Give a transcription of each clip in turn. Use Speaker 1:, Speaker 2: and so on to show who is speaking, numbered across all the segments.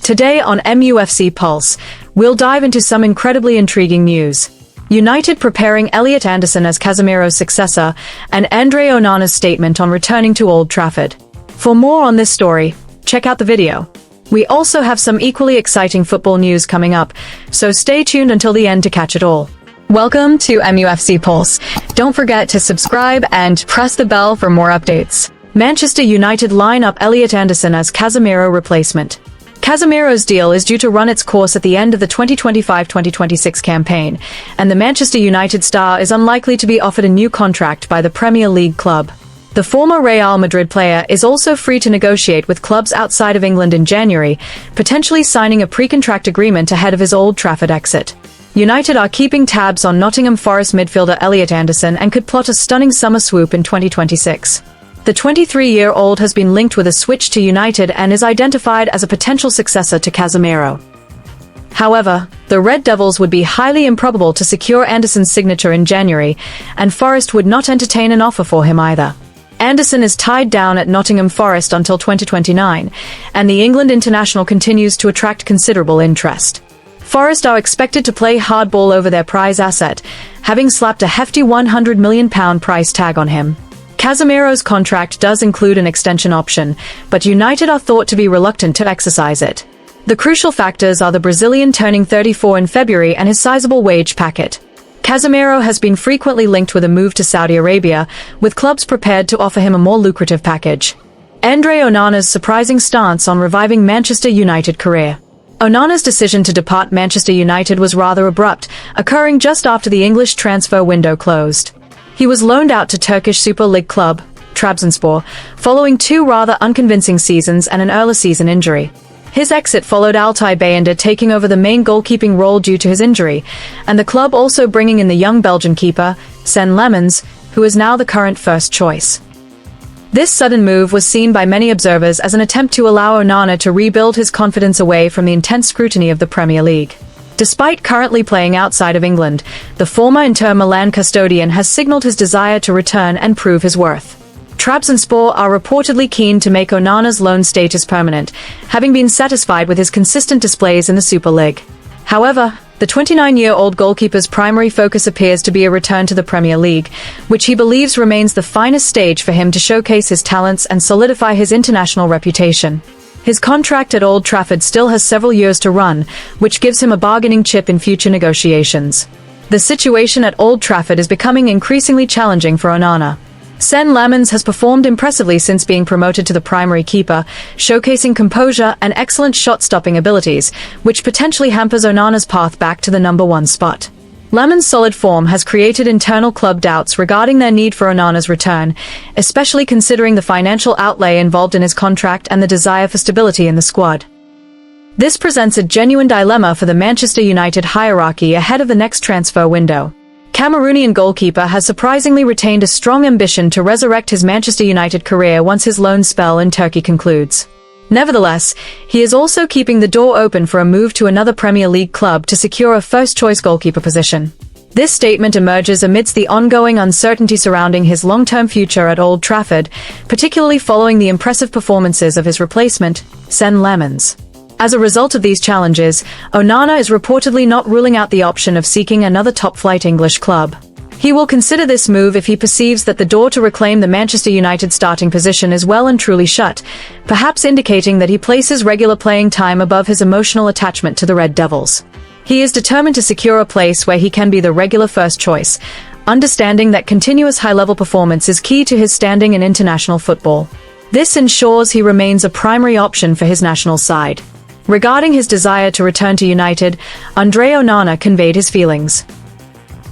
Speaker 1: Today on MUFC Pulse, we'll dive into some incredibly intriguing news. United preparing Elliot Anderson as Casemiro's successor, and Andre Onana's statement on returning to Old Trafford. For more on this story, check out the video. We also have some equally exciting football news coming up, so stay tuned until the end to catch it all. Welcome to MUFC Pulse. Don't forget to subscribe and press the bell for more updates. Manchester United line up Elliot Anderson as Casemiro replacement. Casemiro's deal is due to run its course at the end of the 2025-2026 campaign, and the Manchester United star is unlikely to be offered a new contract by the Premier League club. The former Real Madrid player is also free to negotiate with clubs outside of England in January, potentially signing a pre-contract agreement ahead of his Old Trafford exit. United are keeping tabs on Nottingham Forest midfielder Elliot Anderson and could plot a stunning summer swoop in 2026. The 23-year-old has been linked with a switch to United and is identified as a potential successor to Casemiro. However, the Red Devils would be highly improbable to secure Anderson's signature in January, and Forest would not entertain an offer for him either. Anderson is tied down at Nottingham Forest until 2029, and the England international continues to attract considerable interest. Forest are expected to play hardball over their prize asset, having slapped a hefty £100 million price tag on him. Casemiro's contract does include an extension option, but United are thought to be reluctant to exercise it. The crucial factors are the Brazilian turning 34 in February and his sizable wage packet. Casemiro has been frequently linked with a move to Saudi Arabia, with clubs prepared to offer him a more lucrative package. Andre Onana's surprising stance on reviving Manchester United career. Onana's decision to depart Manchester United was rather abrupt, occurring just after the English transfer window closed. He was loaned out to Turkish Super League club, Trabzonspor, following two rather unconvincing seasons and an early season injury. His exit followed Altay Bayındır taking over the main goalkeeping role due to his injury, and the club also bringing in the young Belgian keeper, Sen Lemans, who is now the current first choice. This sudden move was seen by many observers as an attempt to allow Onana to rebuild his confidence away from the intense scrutiny of the Premier League. Despite currently playing outside of England, the former Inter Milan custodian has signaled his desire to return and prove his worth. Trabzonspor are reportedly keen to make Onana's loan status permanent, having been satisfied with his consistent displays in the Super League. However, the 29-year-old goalkeeper's primary focus appears to be a return to the Premier League, which he believes remains the finest stage for him to showcase his talents and solidify his international reputation. His contract at Old Trafford still has several years to run, which gives him a bargaining chip in future negotiations. The situation at Old Trafford is becoming increasingly challenging for Onana. Sen Lemans has performed impressively since being promoted to the primary keeper, showcasing composure and excellent shot-stopping abilities, which potentially hampers Onana's path back to the number one spot. Lemans' solid form has created internal club doubts regarding their need for Onana's return, especially considering the financial outlay involved in his contract and the desire for stability in the squad. This presents a genuine dilemma for the Manchester United hierarchy ahead of the next transfer window. Cameroonian goalkeeper has surprisingly retained a strong ambition to resurrect his Manchester United career once his loan spell in Turkey concludes. Nevertheless, he is also keeping the door open for a move to another Premier League club to secure a first-choice goalkeeper position. This statement emerges amidst the ongoing uncertainty surrounding his long-term future at Old Trafford, particularly following the impressive performances of his replacement, Sen Lemans. As a result of these challenges, Onana is reportedly not ruling out the option of seeking another top-flight English club. He will consider this move if he perceives that the door to reclaim the Manchester United starting position is well and truly shut, perhaps indicating that he places regular playing time above his emotional attachment to the Red Devils. He is determined to secure a place where he can be the regular first choice, understanding that continuous high-level performance is key to his standing in international football. This ensures he remains a primary option for his national side. Regarding his desire to return to United, Andre Onana conveyed his feelings.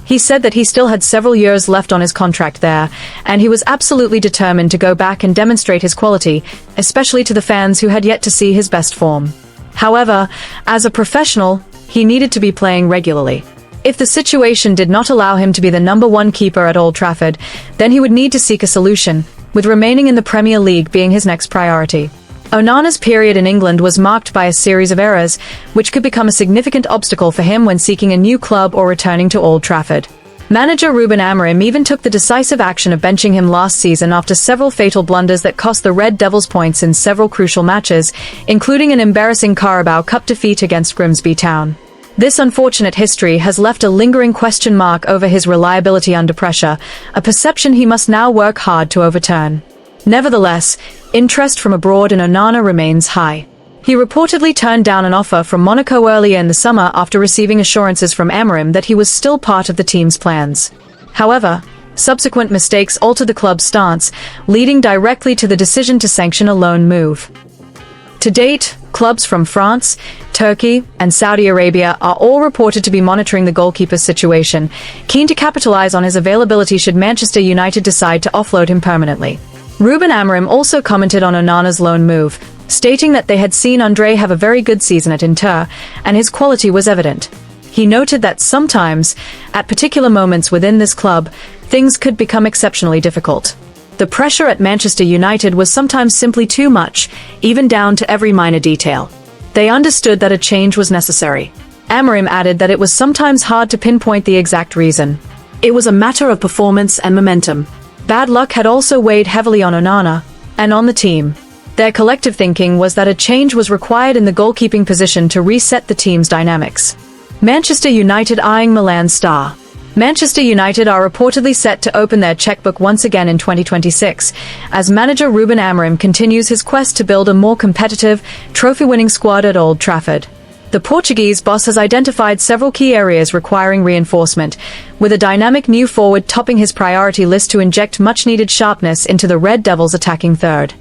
Speaker 1: He said that he still had several years left on his contract there, and he was absolutely determined to go back and demonstrate his quality, especially to the fans who had yet to see his best form. However, as a professional, he needed to be playing regularly. If the situation did not allow him to be the number one keeper at Old Trafford, then he would need to seek a solution, with remaining in the Premier League being his next priority. Onana's period in England was marked by a series of errors, which could become a significant obstacle for him when seeking a new club or returning to Old Trafford. Manager Ruben Amorim even took the decisive action of benching him last season after several fatal blunders that cost the Red Devils points in several crucial matches, including an embarrassing Carabao Cup defeat against Grimsby Town. This unfortunate history has left a lingering question mark over his reliability under pressure, a perception he must now work hard to overturn. Nevertheless, interest from abroad in Onana remains high. He reportedly turned down an offer from Monaco earlier in the summer after receiving assurances from Amorim that he was still part of the team's plans. However, subsequent mistakes altered the club's stance, leading directly to the decision to sanction a loan move. To date, clubs from France, Turkey, and Saudi Arabia are all reported to be monitoring the goalkeeper's situation, keen to capitalize on his availability should Manchester United decide to offload him permanently. Ruben Amorim also commented on Onana's loan move, stating that they had seen Andre have a very good season at Inter, and his quality was evident. He noted that sometimes, at particular moments within this club, things could become exceptionally difficult. The pressure at Manchester United was sometimes simply too much, even down to every minor detail. They understood that a change was necessary. Amorim added that it was sometimes hard to pinpoint the exact reason. It was a matter of performance and momentum. Bad luck had also weighed heavily on Onana, and on the team. Their collective thinking was that a change was required in the goalkeeping position to reset the team's dynamics. Manchester United eyeing Milan's star. Manchester United are reportedly set to open their checkbook once again in 2026, as manager Ruben Amorim continues his quest to build a more competitive, trophy-winning squad at Old Trafford. The Portuguese boss has identified several key areas requiring reinforcement, with a dynamic new forward topping his priority list to inject much-needed sharpness into the Red Devils' attacking third.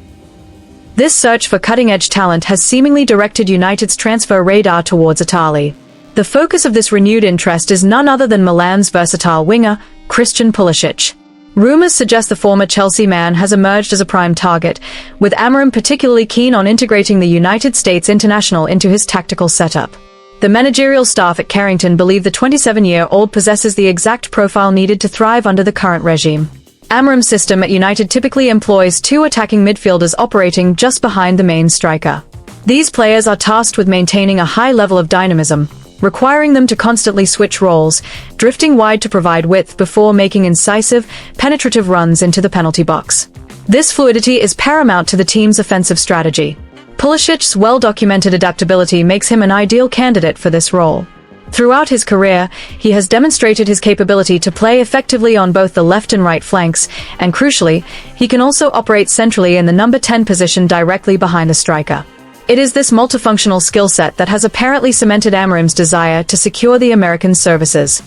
Speaker 1: This search for cutting-edge talent has seemingly directed United's transfer radar towards Italy. The focus of this renewed interest is none other than Milan's versatile winger, Christian Pulisic. Rumors suggest the former Chelsea man has emerged as a prime target, with Amorim particularly keen on integrating the United States international into his tactical setup. The managerial staff at Carrington believe the 27-year-old possesses the exact profile needed to thrive under the current regime. Amorim's system at United typically employs two attacking midfielders operating just behind the main striker. These players are tasked with maintaining a high level of dynamism, requiring them to constantly switch roles, drifting wide to provide width before making incisive, penetrative runs into the penalty box. This fluidity is paramount to the team's offensive strategy. Pulisic's well-documented adaptability makes him an ideal candidate for this role. Throughout his career, he has demonstrated his capability to play effectively on both the left and right flanks, and crucially, he can also operate centrally in the number 10 position directly behind the striker. It is this multifunctional skill set that has apparently cemented Amorim's desire to secure the American services.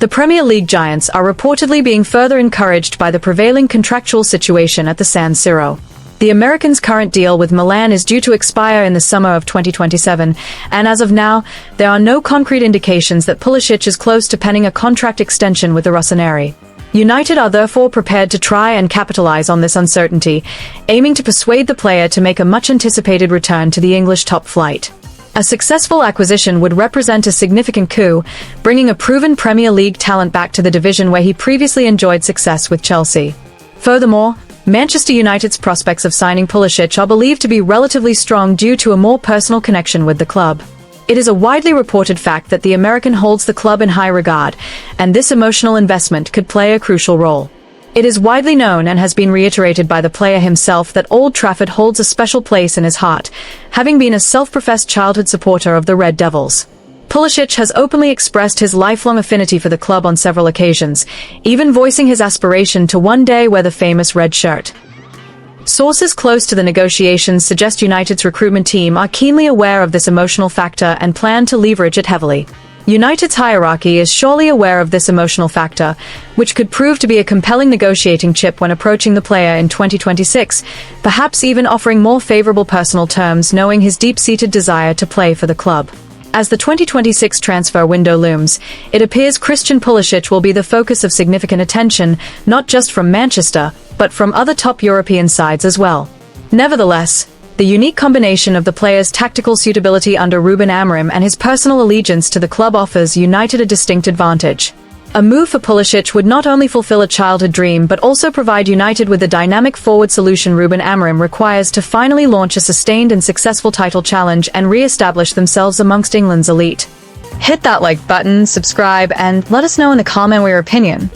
Speaker 1: The Premier League giants are reportedly being further encouraged by the prevailing contractual situation at the San Siro. The American's current deal with Milan is due to expire in the summer of 2027, and as of now, there are no concrete indications that Pulisic is close to penning a contract extension with the Rossoneri. United are therefore prepared to try and capitalize on this uncertainty, aiming to persuade the player to make a much-anticipated return to the English top flight. A successful acquisition would represent a significant coup, bringing a proven Premier League talent back to the division where he previously enjoyed success with Chelsea. Furthermore, Manchester United's prospects of signing Pulisic are believed to be relatively strong due to a more personal connection with the club. It is a widely reported fact that the American holds the club in high regard, and this emotional investment could play a crucial role. It is widely known and has been reiterated by the player himself that Old Trafford holds a special place in his heart, having been a self-professed childhood supporter of the Red Devils. Pulisic has openly expressed his lifelong affinity for the club on several occasions, even voicing his aspiration to one day wear the famous red shirt. Sources close to the negotiations suggest United's recruitment team are keenly aware of this emotional factor and plan to leverage it heavily. United's hierarchy is surely aware of this emotional factor, which could prove to be a compelling negotiating chip when approaching the player in 2026, perhaps even offering more favorable personal terms knowing his deep-seated desire to play for the club. As the 2026 transfer window looms, it appears Christian Pulisic will be the focus of significant attention, not just from Manchester, but from other top European sides as well. Nevertheless, the unique combination of the player's tactical suitability under Ruben Amorim and his personal allegiance to the club offers United a distinct advantage. A move for Pulisic would not only fulfill a childhood dream but also provide United with the dynamic forward solution Ruben Amorim requires to finally launch a sustained and successful title challenge and re-establish themselves amongst England's elite. Hit that like button, subscribe, and let us know in the comment your opinion.